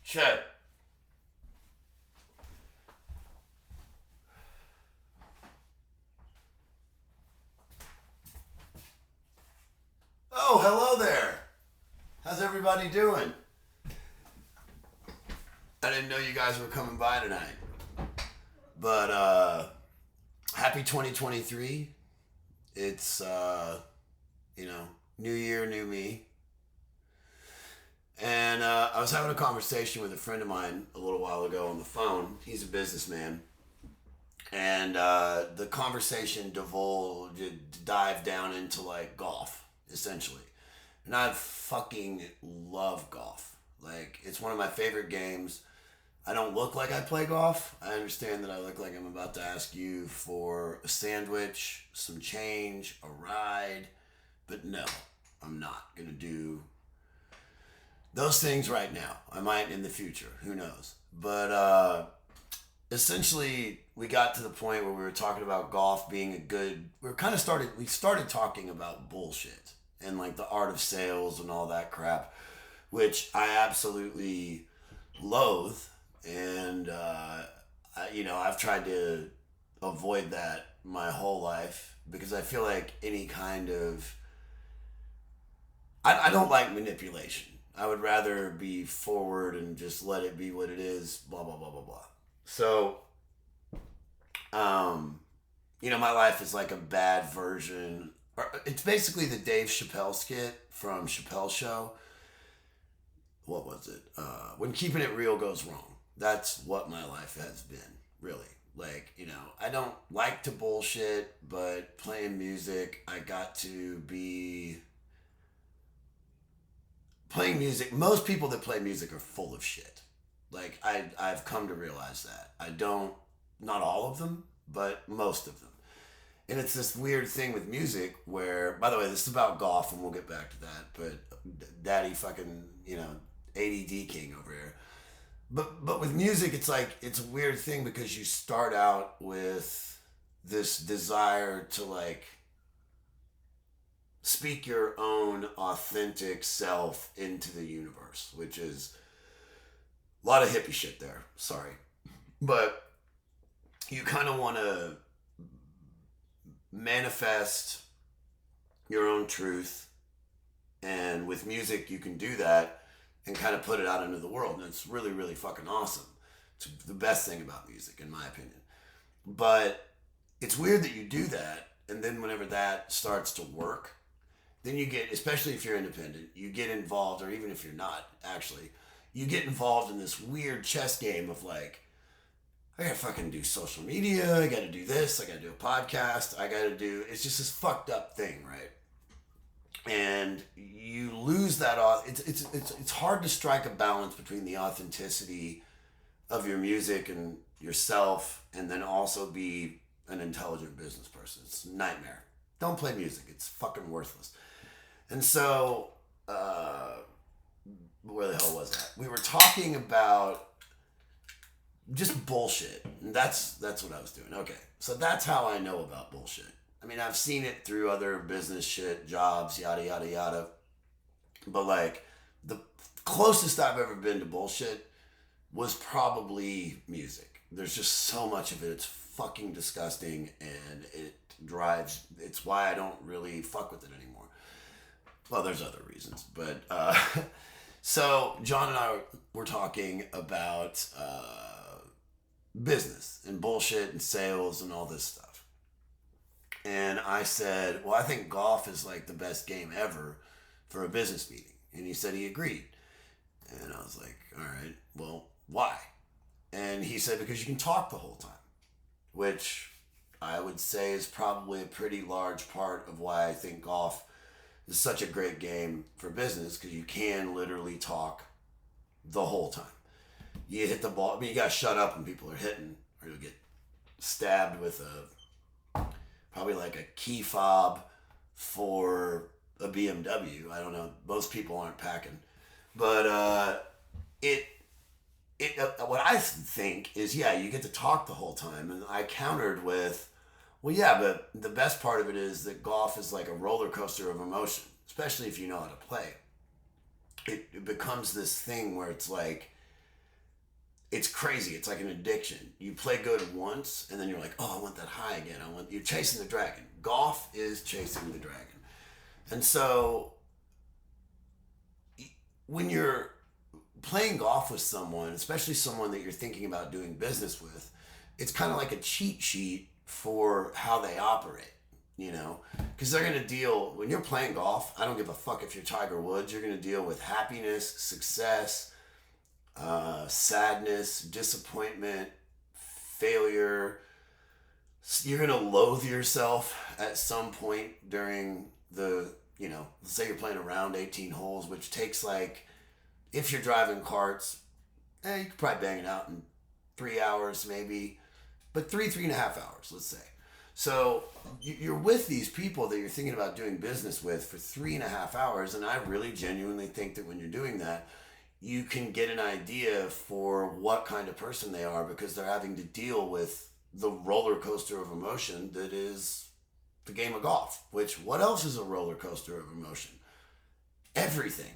Shit. Oh, hello there. How's everybody doing? I didn't know you guys were coming by tonight. But happy 2023. It's you know, new year, new me. And I was having a conversation with a friend of mine a little while ago on the phone. He's a businessman. And the conversation dived down into like golf, essentially. And I fucking love golf. Like, it's one of my favorite games. I don't look like I play golf. I understand that I look like I'm about to ask you for a sandwich, some change, a ride. But no, I'm not going to do those things right now. I might in the future. Who knows? But essentially, we got to the point where we were talking about golf being a good. We started talking about bullshit and like the art of sales and all that crap, which I absolutely loathe. And I've tried to avoid that my whole life because I feel like any kind of I don't like manipulation. I would rather be forward and just let it be what it is, blah blah blah blah blah. So, my life is like a bad version. It's basically the Dave Chappelle skit from Chappelle Show. What was it? When keeping it real goes wrong. That's what my life has been, really. Like, I don't like to bullshit, but playing music, I got to be playing music. Most people that play music are full of shit. Like, I've come to realize that. I don't, not all of them, but most of them. And it's this weird thing with music where, by the way, this is about golf and we'll get back to that, but daddy fucking, ADD king over here. But with music, it's like, it's a weird thing because you start out with this desire to like speak your own authentic self into the universe, which is a lot of hippie shit there. Sorry. But you kind of want to manifest your own truth. And with music, you can do that and kind of put it out into the world. And it's really, really fucking awesome. It's the best thing about music, in my opinion. But it's weird that you do that. And then whenever that starts to work, then you get, especially if you're independent, you get involved, or even if you're not, actually, you get involved in this weird chess game of like, I gotta fucking do social media, I gotta do this, I gotta do a podcast, it's just this fucked up thing, right? And you lose that, it's hard to strike a balance between the authenticity of your music and yourself, and then also be an intelligent business person. It's a nightmare. Don't play music, it's fucking worthless. And so, where the hell was that? We were talking about just bullshit. And that's what I was doing. Okay. So that's how I know about bullshit. I mean, I've seen it through other business shit, jobs, yada, yada, yada. But like, the closest I've ever been to bullshit was probably music. There's just so much of it. It's fucking disgusting and it's why I don't really fuck with it anymore. Well, there's other reasons, but, so John and I were talking about, business and bullshit and sales and all this stuff. And I said, well, I think golf is like the best game ever for a business meeting. And he said he agreed. And I was like, all right, well, why? And he said, because you can talk the whole time, which I would say is probably a pretty large part of why I think golf is such a great game for business, because you can literally talk the whole time. You hit the ball. I mean, you gotta shut up when people are hitting, or you'll get stabbed with probably like a key fob for a BMW. I don't know. Most people aren't packing, but what I think is, yeah, you get to talk the whole time, and I countered with, well, yeah, but the best part of it is that golf is like a roller coaster of emotion, especially if you know how to play. It becomes this thing where it's like, it's crazy. It's like an addiction. You play good once, and then you're like, oh, I want that high again. You're chasing the dragon. Golf is chasing the dragon. And so when you're playing golf with someone, especially someone that you're thinking about doing business with, it's kind of like a cheat sheet for how they operate, you know? Because they're going to deal, when you're playing golf, I don't give a fuck if you're Tiger Woods, you're going to deal with happiness, success, sadness, disappointment, failure. You're going to loathe yourself at some point during the, let's say you're playing a round 18 holes, which takes like, if you're driving carts, you could probably bang it out in 3 hours maybe, but 3.5 hours, let's say. So you're with these people that you're thinking about doing business with for 3.5 hours, and I really genuinely think that when you're doing that, you can get an idea for what kind of person they are because they're having to deal with the roller coaster of emotion that is the game of golf. Which, what else is a roller coaster of emotion? Everything.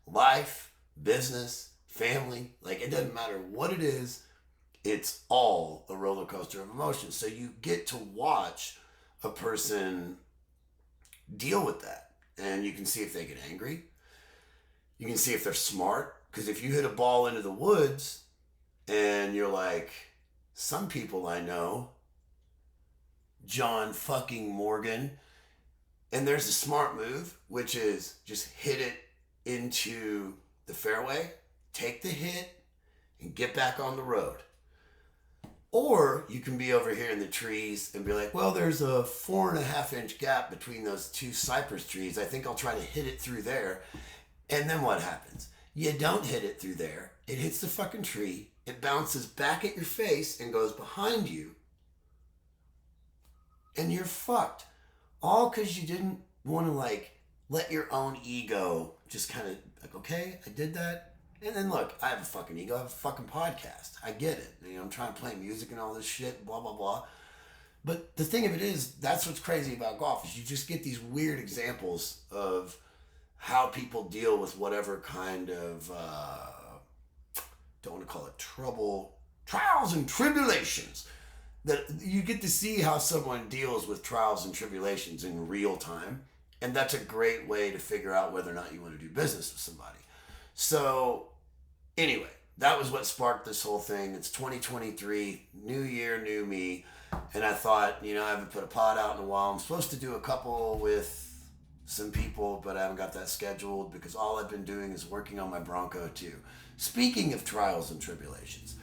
Life, business, family, like it doesn't matter what it is, it's all a roller coaster of emotion. So you get to watch a person deal with that, and you can see if they get angry. You can see if they're smart, because if you hit a ball into the woods and you're like, some people I know, John fucking Morgan, and there's a smart move, which is just hit it into the fairway, take the hit, and get back on the road. Or you can be over here in the trees and be like, well, there's a 4.5-inch gap between those two cypress trees. I think I'll try to hit it through there. And then what happens? You don't hit it through there. It hits the fucking tree. It bounces back at your face and goes behind you. And you're fucked. All because you didn't want to let your own ego just kind of like, okay, I did that. And then look, I have a fucking ego. I have a fucking podcast. I get it. I'm trying to play music and all this shit, blah, blah, blah. But the thing of it is, that's what's crazy about golf is you just get these weird examples of how people deal with whatever kind of, don't want to call it trouble, trials and tribulations. That you get to see how someone deals with trials and tribulations in real time. And that's a great way to figure out whether or not you want to do business with somebody. So anyway, that was what sparked this whole thing. It's 2023, new year, new me. And I thought, I haven't put a pod out in a while. I'm supposed to do a couple with some people, but I haven't got that scheduled because all I've been doing is working on my Bronco too. Speaking of trials and tribulations.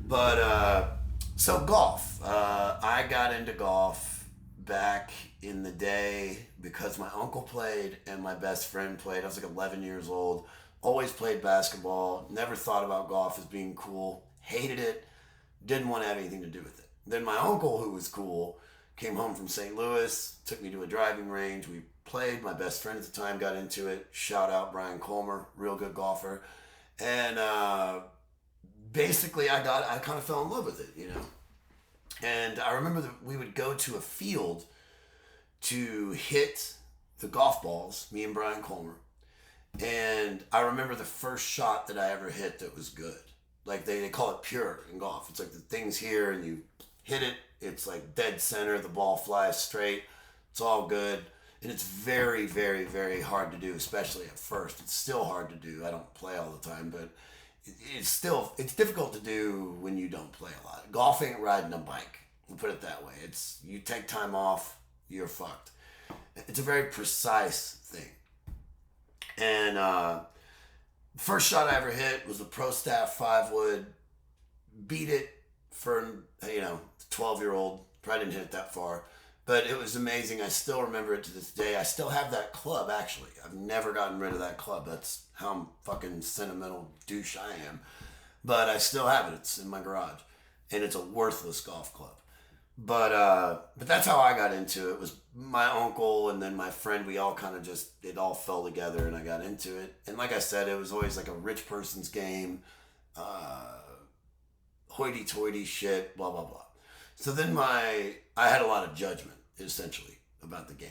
But, so golf. I got into golf back in the day because my uncle played and my best friend played. I was like 11 years old. Always played basketball. Never thought about golf as being cool. Hated it. Didn't want to have anything to do with it. Then my uncle, who was cool, came home from St. Louis, took me to a driving range. We played. My best friend at the time got into it. Shout out Brian Colmer, real good golfer. And basically I kind of fell in love with it, And I remember that we would go to a field to hit the golf balls, me and Brian Colmer. And I remember the first shot that I ever hit that was good. Like they call it pure in golf. It's like the thing's here and you hit it. It's like dead center. The ball flies straight. It's all good. And it's very, very, very hard to do, especially at first. It's still hard to do. I don't play all the time, but it's difficult to do when you don't play a lot. Golf ain't riding a bike. We'll put it that way. You take time off, you're fucked. It's a very precise thing. And first shot I ever hit was a Pro Staff 5-wood. Beat it for, 12-year-old. Probably didn't hit it that far. But it was amazing. I still remember it to this day. I still have that club, actually. I've never gotten rid of that club. That's how fucking sentimental douche I am. But I still have it. It's in my garage. And it's a worthless golf club. But that's how I got into it. It was my uncle and then my friend. We all kind of it all fell together and I got into it. And like I said, it was always like a rich person's game. Hoity-toity shit, blah, blah, blah. So then I had a lot of judgment, essentially, about the game.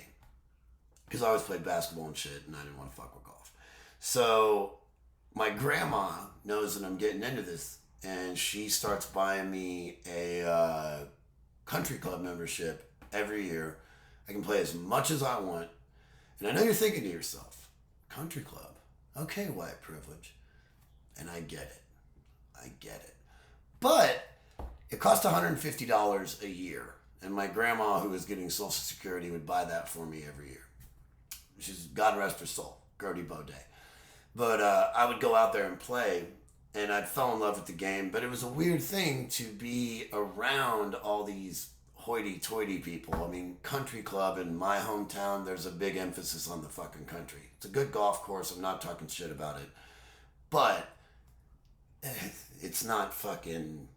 Because I always played basketball and shit and I didn't want to fuck with golf. So my grandma knows that I'm getting into this and she starts buying me a country club membership every year. I can play as much as I want. And I know you're thinking to yourself, country club, okay, white privilege. And I get it. I get it. But it cost $150 a year. And my grandma, who was getting Social Security, would buy that for me every year. She's, God rest her soul, Gertie Baudet. But I would go out there and play, and I'd fall in love with the game. But it was a weird thing to be around all these hoity-toity people. I mean, country club in my hometown, there's a big emphasis on the fucking country. It's a good golf course. I'm not talking shit about it. But it's not fucking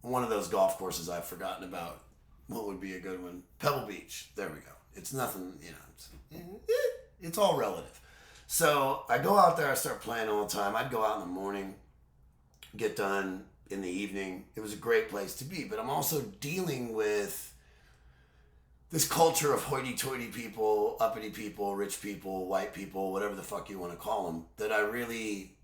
one of those golf courses I've forgotten about. What would be a good one? Pebble Beach. There we go. It's nothing, it's all relative. So I go out there, I start playing all the time. I'd go out in the morning, get done in the evening. It was a great place to be, but I'm also dealing with this culture of hoity-toity people, uppity people, rich people, white people, whatever the fuck you want to call them, that I really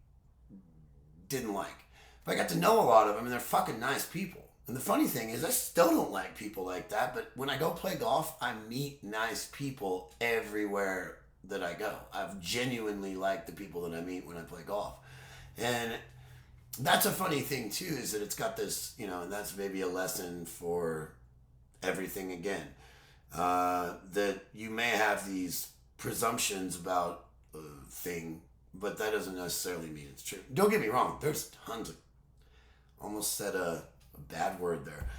didn't like. But I got to know a lot of them, and they're fucking nice people. And the funny thing is, I still don't like people like that, but when I go play golf, I meet nice people everywhere that I go. I've genuinely liked the people that I meet when I play golf. And that's a funny thing, too, is that it's got this, and that's maybe a lesson for everything again. That you may have these presumptions about a thing, but that doesn't necessarily mean it's true. Don't get me wrong, there's tons of, almost said a bad word there,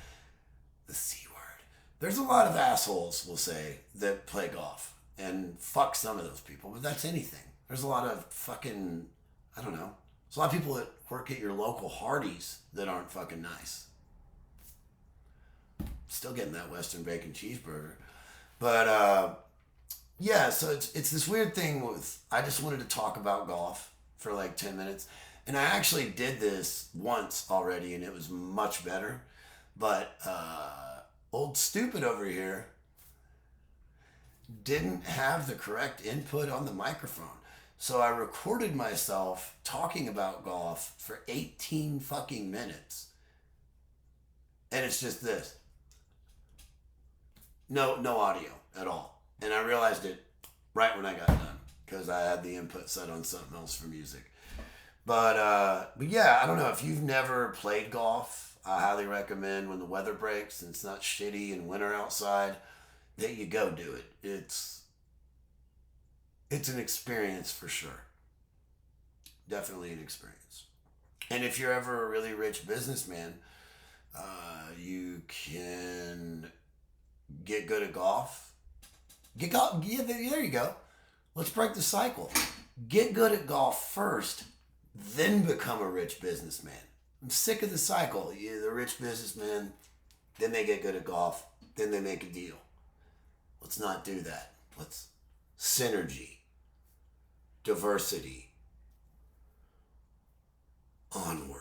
the C word. There's a lot of assholes, we'll say, that play golf, and fuck some of those people, but that's anything. There's a lot of fucking, I don't know, there's a lot of people that work at your local Hardee's that aren't fucking nice. Still getting that Western bacon cheeseburger. But, yeah, so it's this weird thing with, I just wanted to talk about golf for like 10 minutes. And I actually did this once already, and it was much better. But old stupid over here didn't have the correct input on the microphone. So I recorded myself talking about golf for 18 fucking minutes. And it's just this. No audio at all. And I realized it right when I got done, because I had the input set on something else for music. But yeah, I don't know. If you've never played golf, I highly recommend when the weather breaks and it's not shitty and winter outside, that you go do it. It's an experience for sure. Definitely an experience. And if you're ever a really rich businessman, you can get good at golf. Yeah, there you go. Let's break the cycle. Get good at golf first, then become a rich businessman. I'm sick of the cycle. You're the rich businessman, then they get good at golf, then they make a deal. Let's not do that. Let's synergy, diversity, onward.